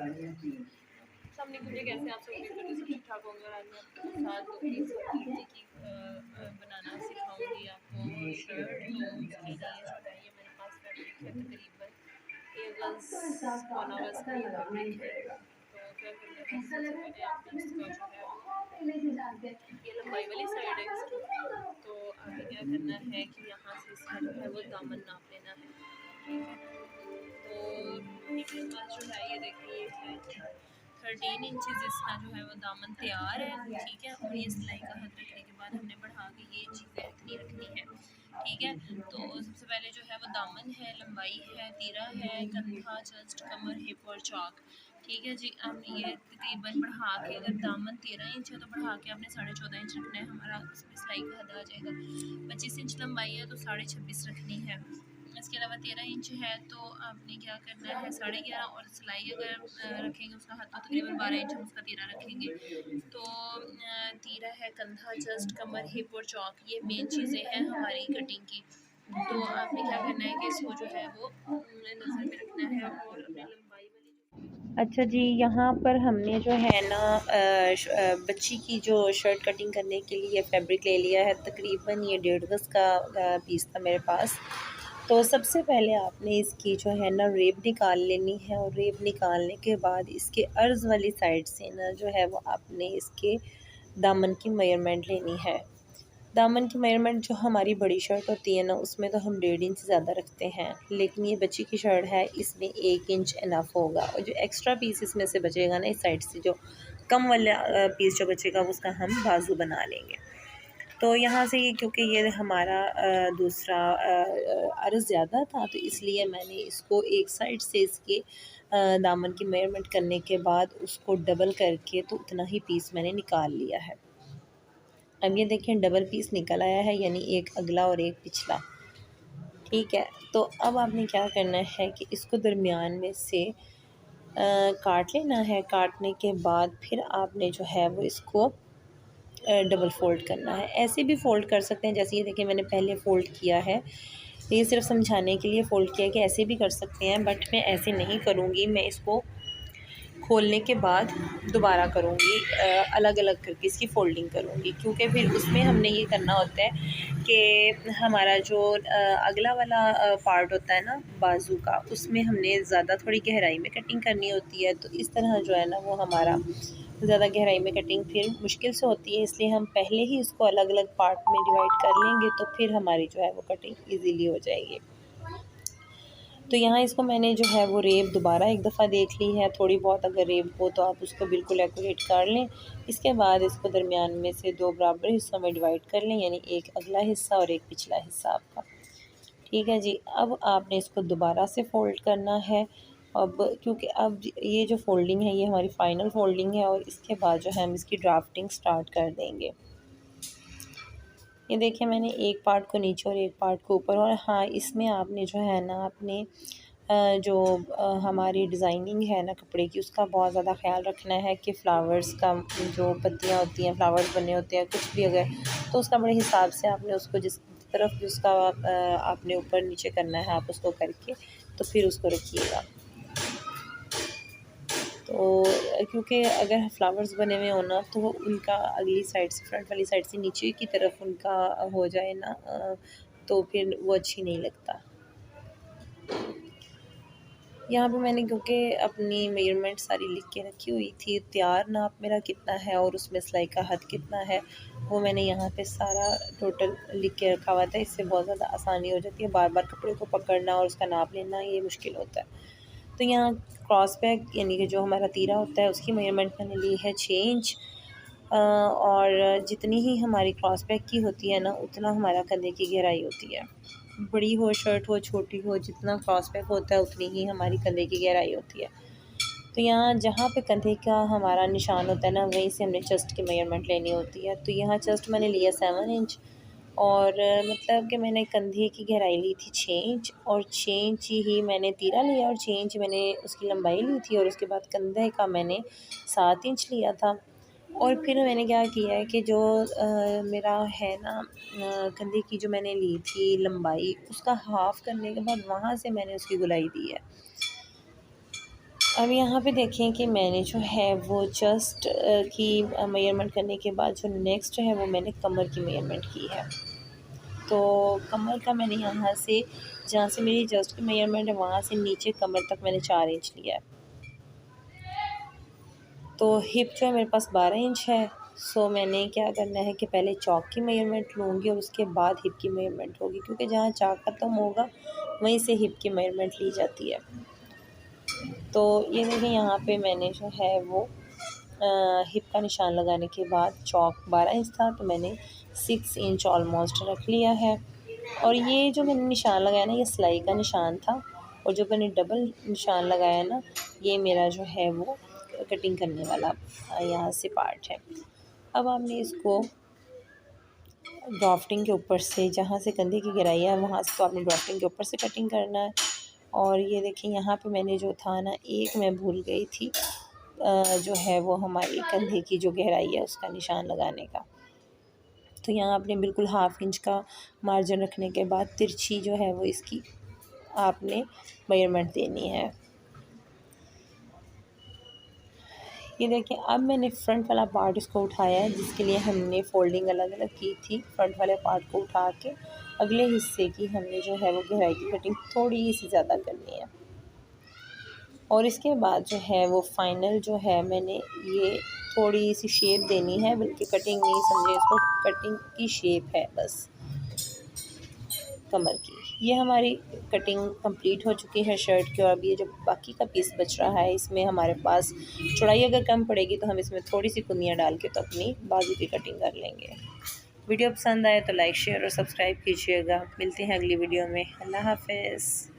सामने मुझे कैसे आप सब उम्मीद सब ठीक ठाक होंगे और आज मैं आपके साथ एक सब्जी की बनाना सिखाऊंगी आपको शर्ट। तो उसके लिए जो है ये मेरे पास फैब्रिक है तकरीबन 1 गज़ पौना गज़ का ये फैब्रिक है। तो क्या करना है, सबसे पहले आपने इसका जो है वो ये लंबाई वाली साइड है इसकी। तो आपने क्या करना है कि यहाँ से इसका जो है वो दामन नाप लेना है, ठीक है। तो मेरे पास जो है ये देखिए ये है 13 इंचज़ इसका जो है वो दामन तैयार है, ठीक है। और ये सिलाई का हद रखने के बाद हमने बढ़ा के ये चीज़ें इतनी रखनी है, ठीक है। तो सबसे पहले जो है वो दामन है, लंबाई है, तीरा है, कंधा, चेस्ट, कमर, हिप और चौक, ठीक है जी। आपने ये तकरीबन बढ़ा के, अगर दामन 13 इंच है तो बढ़ा के आपने 14.5 इंच रखना है, हमारा इसमें सिलाई का हद आ जाएगा। 25 इंच लंबाई है तो 26.5 रखनी है। इसके अलावा 13 इंच है तो आपने क्या करना है 11.5, और सिलाई अगर रखेंगे उसका हाथ तो तकरीबन 12 इंच हम उसका तीरा रखेंगे। तो तीरा है, कंधा, चेस्ट, कमर, हिप और चौक, ये मेन चीज़ें हैं हमारी कटिंग की। तो आपने क्या करना है कि इसको जो है वो नज़र में रखना है और अपनी लंबाई वाली अच्छा जी। यहाँ पर हमने जो है ना बच्ची की जो शर्ट कटिंग करने के लिए फैब्रिक ले लिया है, तकरीबन ये 1.5 गज़ का पीस था मेरे पास। तो सबसे पहले आपने इसकी जो है ना रेब निकाल लेनी है, और रेब निकालने के बाद इसके अर्ज़ वाली साइड से ना जो है वो आपने इसके दामन की मेजरमेंट लेनी है। दामन की मेजरमेंट जो हमारी बड़ी शर्ट होती है ना उसमें तो हम 1.5 इंच ज़्यादा रखते हैं, लेकिन ये बच्ची की शर्ट है इसमें 1 इंच इनफ होगा। और जो एक्स्ट्रा पीस इसमें से बचेगा ना इस साइड से जो कम वाला पीस जो बचेगा उसका हम बाजू बना लेंगे। तो यहाँ से ये क्योंकि ये हमारा दूसरा अर्ज़ ज़्यादा था तो इसलिए मैंने इसको एक साइड से इसके दामन की मेजरमेंट करने के बाद उसको डबल करके तो उतना ही पीस मैंने निकाल लिया है। अब ये देखें डबल पीस निकल आया है, यानी एक अगला और एक पिछला, ठीक है। तो अब आपने क्या करना है कि इसको दरमियान में से काट लेना है। काटने के बाद फिर आपने जो है वो इसको डबल फ़ोल्ड करना है। ऐसे भी फ़ोल्ड कर सकते हैं, जैसे ये देखिए मैंने पहले फ़ोल्ड किया है। ये सिर्फ समझाने के लिए फ़ोल्ड किया है कि ऐसे भी कर सकते हैं, बट मैं ऐसे नहीं करूँगी। मैं इसको खोलने के बाद दोबारा करूँगी, अलग अलग करके इसकी फ़ोल्डिंग करूँगी, क्योंकि फिर उसमें हमने ये करना होता है कि हमारा जो अगला वाला पार्ट होता है ना बाजू का, उसमें हमने ज़्यादा थोड़ी गहराई में कटिंग करनी होती है। तो इस तरह जो है ना वो हमारा ज़्यादा गहराई में कटिंग फिर मुश्किल से होती है, इसलिए हम पहले ही इसको अलग अलग पार्ट में डिवाइड कर लेंगे तो फिर हमारी जो है वो कटिंग ईज़िली हो जाएगी। तो यहाँ इसको मैंने जो है वो रेब दोबारा एक दफ़ा देख ली है। थोड़ी बहुत अगर रेब हो तो आप उसको बिल्कुल एक्यूरेट कर लें। इसके बाद इसको दरमियान में से 2 बराबर हिस्सों में डिवाइड कर लें, यानी एक अगला हिस्सा और एक पिछला हिस्सा आपका, ठीक है जी। अब आपने इसको दोबारा से फ़ोल्ड करना है। अब क्योंकि अब ये जो फ़ोल्डिंग है ये हमारी फ़ाइनल फ़ोल्डिंग है, और इसके बाद जो है हम इसकी ड्राफ्टिंग स्टार्ट कर देंगे। ये देखिए मैंने एक पार्ट को नीचे और एक पार्ट को ऊपर, और हाँ इसमें आपने जो है ना अपने जो हमारी डिज़ाइनिंग है ना कपड़े की उसका बहुत ज़्यादा ख्याल रखना है कि फ़्लावर्स का जो पत्तियाँ होती हैं, फ्लावर्स बने होते हैं कुछ भी अगर, तो उसका बड़े हिसाब से आपने उसको जिस तरफ भी उसका आपने ऊपर नीचे करना है आप उसको करके तो फिर उसको रखिएगा। तो क्योंकि अगर फ्लावर्स बने हुए हो ना तो वो उनका अगली साइड से फ्रंट वाली साइड से नीचे की तरफ उनका हो जाए ना, तो फिर वो अच्छी नहीं लगता। यहाँ पे मैंने क्योंकि अपनी मेजरमेंट सारी लिख के रखी हुई थी, तैयार नाप मेरा कितना है और उसमें सिलाई का हद कितना है वो मैंने यहाँ पे सारा टोटल लिख के रखा हुआ था। इससे बहुत ज़्यादा आसानी हो जाती है, बार बार कपड़े को पकड़ना और उसका नाप लेना ये मुश्किल होता है। तो यहाँ क्रॉस बैक यानी कि जो हमारा तीरा होता है उसकी मेजरमेंट मैंने ली है 6 इंच, और जितनी ही हमारी क्रॉस बैक की होती है ना उतना हमारा कंधे की गहराई होती है। बड़ी हो शर्ट हो छोटी हो, जितना क्रॉस बैक होता है उतनी ही हमारी कंधे की गहराई होती है। तो यहाँ जहाँ पे कंधे का हमारा निशान होता है ना वहीं से हमने चेस्ट की मेजरमेंट लेनी होती है। तो यहाँ चेस्ट मैंने लिया 7 इंच, और मतलब कि मैंने कंधे की गहराई ली थी 6 इंच, और 6 इंच ही मैंने तीरा लिया और 6 इंच मैंने उसकी लंबाई ली थी, और उसके बाद कंधे का मैंने 7 इंच लिया था। और फिर मैंने क्या किया है कि जो मेरा है ना कंधे की जो मैंने ली थी लंबाई उसका हाफ़ करने के बाद वहाँ से मैंने उसकी गोलाई दी है। अब यहाँ पे देखें कि मैंने जो है वो चेस्ट की मेजरमेंट करने के बाद जो नेक्स्ट है वो मैंने कमर की मेजरमेंट की है। तो कमर का मैंने यहाँ से, जहाँ से मेरी चेस्ट की मेजरमेंट है वहाँ से नीचे कमर तक मैंने 4 इंच लिया है। तो हिप जो है मेरे पास 12 इंच है। सो मैंने क्या करना है कि पहले चौक की मेजरमेंट लूँगी और उसके बाद हिप की मेजरमेंट होगी, क्योंकि जहाँ चौक ख़त्म होगा वहीं से हिप की मेजरमेंट ली जाती है। तो ये देखिए यहाँ पे मैंने जो है वो हिप का निशान लगाने के बाद चौक 12 इंच था तो मैंने 6 इंच ऑलमोस्ट रख लिया है। और ये जो मैंने निशान लगाया ना, ये सिलाई का निशान था, और जो मैंने डबल निशान लगाया ना, ये मेरा जो है वो कटिंग करने वाला यहाँ से पार्ट है। अब आपने इसको ड्राफ्टिंग के ऊपर से, जहाँ से कंधे की गहराई है वहाँ से, तो आपने ड्राफ्टिंग के ऊपर से कटिंग करना है। और ये देखिए यहाँ पे मैंने जो था ना, एक मैं भूल गई थी जो है वो हमारी कंधे की जो गहराई है उसका निशान लगाने का। तो यहाँ आपने बिल्कुल हाफ इंच का मार्जिन रखने के बाद तिरछी जो है वो इसकी आपने मेजरमेंट देनी है। ये देखिए अब मैंने फ्रंट वाला पार्ट इसको उठाया है, जिसके लिए हमने फोल्डिंग अलग अलग की थी। फ्रंट वाले पार्ट को उठा के अगले हिस्से की हमने जो है वो गहराई की कटिंग थोड़ी सी ज़्यादा करनी है। और इसके बाद जो है वो फाइनल जो है मैंने ये थोड़ी सी शेप देनी है, बल्कि कटिंग नहीं समझे इसको, कटिंग की शेप है बस कमर की। ये हमारी कटिंग कंप्लीट हो चुकी है शर्ट की। और अब ये जो बाकी का पीस बच रहा है, इसमें हमारे पास चौड़ाई अगर कम पड़ेगी तो हम इसमें थोड़ी सी कुंदियाँ डाल के तो अपनी बाजू की कटिंग कर लेंगे। वीडियो पसंद आए तो लाइक शेयर और सब्सक्राइब कीजिएगा। मिलते हैं अगली वीडियो में। अल्लाह हाफ़िज़।